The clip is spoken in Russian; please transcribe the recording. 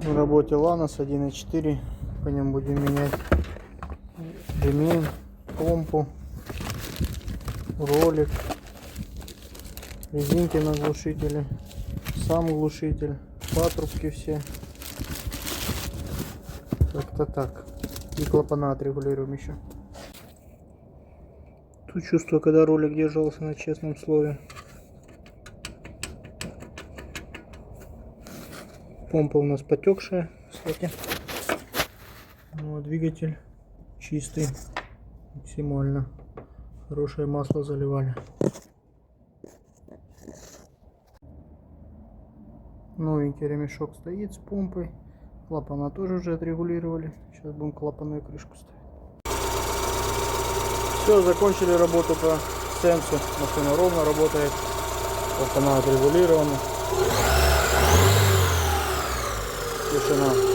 В работе Ланос 1.4. По нем будем менять ремень, помпу, ролик, резинки на глушителе, сам глушитель, патрубки все. Как-то так. И клапана отрегулируем еще. Тут чувствую, когда ролик держался на честном слове. Помпа у нас потекшая, кстати. Но двигатель чистый, максимально. Хорошее масло заливали. Новенький ремешок стоит с помпой. Клапана тоже уже отрегулировали. Сейчас будем клапанную крышку ставить. Все, закончили работу по сенсу. Машина ровно работает. Клапана отрегулированы. Тишина.